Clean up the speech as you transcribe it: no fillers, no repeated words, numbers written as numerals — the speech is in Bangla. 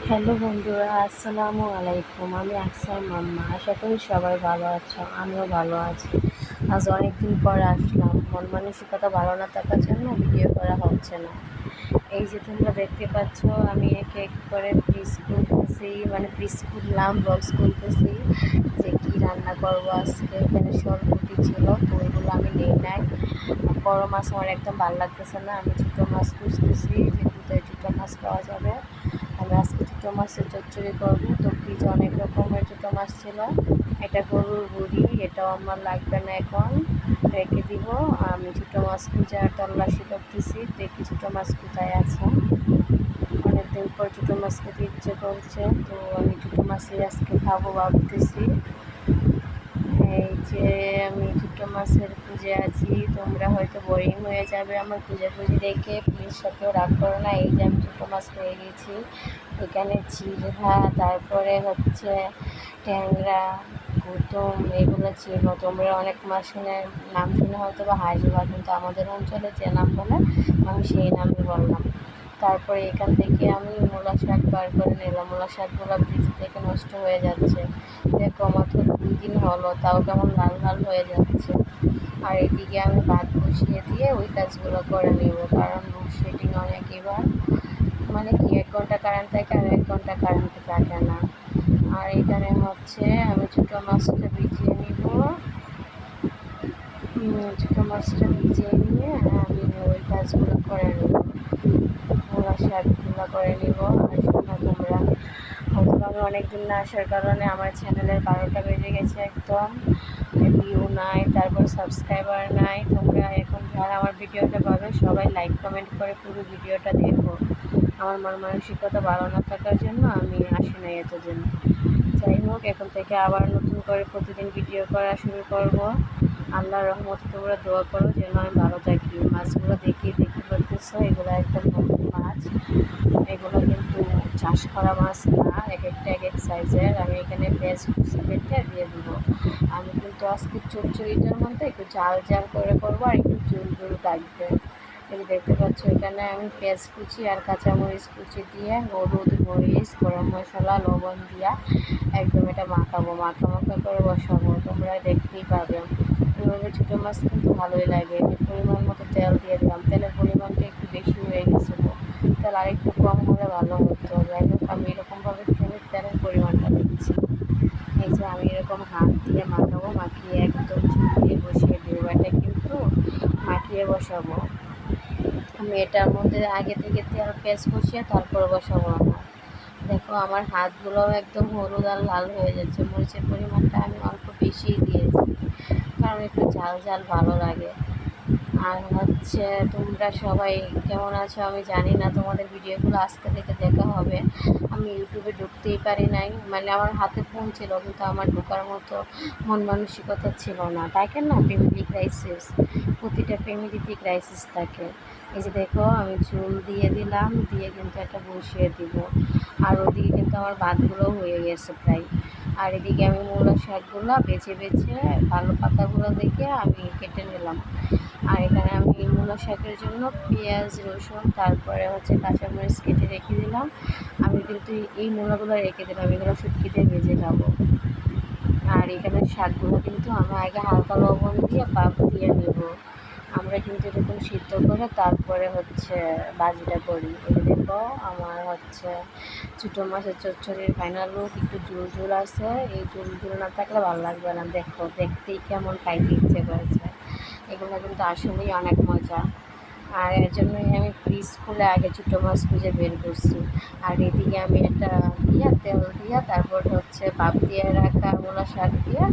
হ্যালো বন্ধুরা, আসসালামু আলাইকুম। আমি আকসার মাম্মা। আশা করি সবাই ভালো আছো, আমিও ভালো আছি। আজ অনেক দিন পর আসলাম। মন মানসিকতা ভালো না থাকার জন্য ভিডিও করা হচ্ছে না। এই যে তোমরা দেখতে পাচ্ছ, আমি একে এক করে পিস খুলতেছি, পিস খুললাম, বক্স খুলতেছি যে কী রান্না করবো আজকে। এখানে সরপুটি ছিল, তো ওইগুলো আমি নেই নাই। বড় মাছ আমার একদম ভালো লাগতেছে না, আমি ছোটো মাছ খুঁজতেছি যে কোথায় ছোটো মাছ পাওয়া যাবে। আমি আজকে ছোটো মাছের চচ্চড়ি করবো। তো ফ্রিজে অনেক রকমের ছোটো মাছ ছিল। এটা গরুর বুড়ি, এটাও আমার লাগবে না, এখন রেখে দিব। আমি ছোটো মাছ খুঁজে আর তল্লাশি করতেছি, দেখি ছোটো মাছ কোথায় আছে। অনেকদিন পর ছোটো মাছ খেতে ইচ্ছে করছে, তো আমি ছোটো মাছই আজকে খাবো ভাবতেছি। এই যে আমি ছোটো মাছের খুঁজে আছি, তোমরা হয়তো বোরিং হয়ে যাবে আমার খুঁজে দেখে, প্লিজ সাথেও রাগ করো না। এই যে আমি ছোটো মাছ পেয়ে গেছি। এখানে চিড়া, তারপরে হচ্ছে ট্যাংরা, কুতুম, এগুলো ছিল। তোমরা অনেক মাছ নাম শুনে হয়তো বা হাসবা, কিন্তু আমাদের অঞ্চলে যে নাম বলে আমি সেই নামই বললাম। তারপরে এখান থেকে আমি মূলা শাক বার করে নিলাম। মূলা শাকগুলো ফ্রিজ থেকে নষ্ট হয়ে যাচ্ছে। দেখো মাত্র 2 দিন হলো, তাও কেমন লাল লাল হয়ে যাচ্ছে। আর এদিকে আমি ভাত বসিয়ে দিয়ে ওই কাজগুলো করে নেব, কারণ লোডশেডিং অনেক এবার। কি 1 ঘন্টা কারেন্ট থাকে আর 1 ঘন্টা কারেন্ট থাকে না। আর এখানে হচ্ছে আমি ছোটো মাছটা ভিজিয়ে নিব। ছোটো মাছটা ভিজিয়ে নিয়ে আমি ওই কাজগুলো করে নেব, মূলা শাকগুলো করে নিব। আর শোনো তোমরা, হয়তো আমি অনেকদিন না আসার কারণে আমার চ্যানেলের 12টা বেজে গেছে একদম। ভিউ নাই, তারপর সাবস্ক্রাইবার নাই। তোমরা এখন যারা আমার ভিডিওটা পাবে সবাই লাইক কমেন্ট করে পুরো ভিডিওটা দেখো। আমার মন মানসিকতা ভালো না থাকার জন্য আমি আসি নাই এতদিন। যাই হোক, এখন থেকে আবার নতুন করে প্রতিদিন ভিডিও করা শুরু করব। আল্লাহর রহমতে তোমরা দোয়া করো যেন আমি ভালো থাকি। মাছগুলো দেখতে পারতেছ, এগুলো একদম নতুন মাছ। এগুলো কিন্তু চাষ করা মাছ না, এক একটা এক এক সাইজের। আমি এখানে পেঁয়াজ কুচি কেটে দিয়ে দেবো। আমি কিন্তু আজকে চচ্চড়িটার মধ্যে একটু ঝাল ঝাল করে করবো, আর একটু ঝুল ঝুল থাকবে। এই দেখতে পাচ্ছ, এখানে আমি পেঁয়াজ কুচি আর কাঁচামরিচ কুচি দিয়ে হলুদ, মরিচ, গরম মশলা, লবণ দিয়া একদম এটা মাখাবো, মাখা করে বসাবো। তোমরা দেখতেই পাবে। এভাবে ছোটো মাছ কিন্তু ভালোই লাগে। পরিমাণ মতো তেল দিয়ে দিলাম, তেলের পরিমাণটা একটু বেশি হয়ে গেছিলো, তেল আর একটু কম হলে ভালো হতো। যাই হোক, আমি এরকমভাবে তেলের পরিমাণটা দিচ্ছি। এই যে আমি এরকম হাত দিয়ে মাখাবো, মাখিয়ে একদম চুল দিয়ে বসিয়ে দেবো। এটা কিন্তু মাখিয়ে বসাবো আমি, এটার মধ্যে আগে থেকে তেল পেঁয়াজ কষিয়ে তারপর বসাবো আমার। দেখো আমার হাতগুলোও একদম হলুদ আর লাল হয়ে যাচ্ছে। মরিচের পরিমাণটা আমি অল্প বেশিই দিয়েছি, কারণ একটু ঝাল ঝাল ভালো লাগে। আর হচ্ছে তোমরা সবাই কেমন আছো আমি জানি না, তোমাদের ভিডিওগুলো আজকে থেকে দেখা হবে। আমি ইউটিউবে ঢুকতেই পারি নাই, আমার হাতে ফোন ছিল কিন্তু আমার ঢোকার মতো মন মানসিকতা ছিল না। থাকে না ফ্যামিলি ক্রাইসিস, প্রতিটা ফ্যামিলিতে ক্রাইসিস থাকে। এই যে দেখো আমি চুল দিয়ে দিলাম, দিয়ে কিন্তু একটা বসিয়ে দিব। আর ওদিকে কিন্তু আমার ভাতগুলো হয়ে গেছে প্রায়। আর এদিকে আমি মূলা শাকগুলো বেছে বেছে ভালো পাতাগুলো দেখে আমি কেটে নিলাম। আর এখানে আমি মূলা শাকের জন্য পেঁয়াজ, রসুন, তারপরে হচ্ছে কাঁচামরিচ কেটে রেখে দিলাম। আমি কিন্তু এই মূলাগুলো রেখে দিলাম, এগুলো শুটকিতে ভেজে খাবো। আর এখানে শাকগুলো কিন্তু আমি আগে হালকা লবণ দিয়ে পাক দিয়ে নেব। আমরা কিন্তু এরকম সিদ্ধ করে তারপরে হচ্ছে ভাজিটা করি। এই দেখো আমার হচ্ছে ছোটো মাছের চচ্চড়ির ফাইনাল লুক। একটু ঝুল ঝুল আছে, এই ঝুল ঝুল না থাকলে ভালো লাগবে না। দেখো দেখতেই কেমন খাইতে ইচ্ছে করেছে। এগুলো কিন্তু আসলেই অনেক মজা। আর এর জন্যই আমি ফ্রিজ খুলে আগে ছোটো মাছ খুঁজে বের করছি। আর এদিকে আমি একটা তেল দিয়া তারপর হচ্ছে ভাপ দিয়ে রাখা মূলা শাক দিয়ে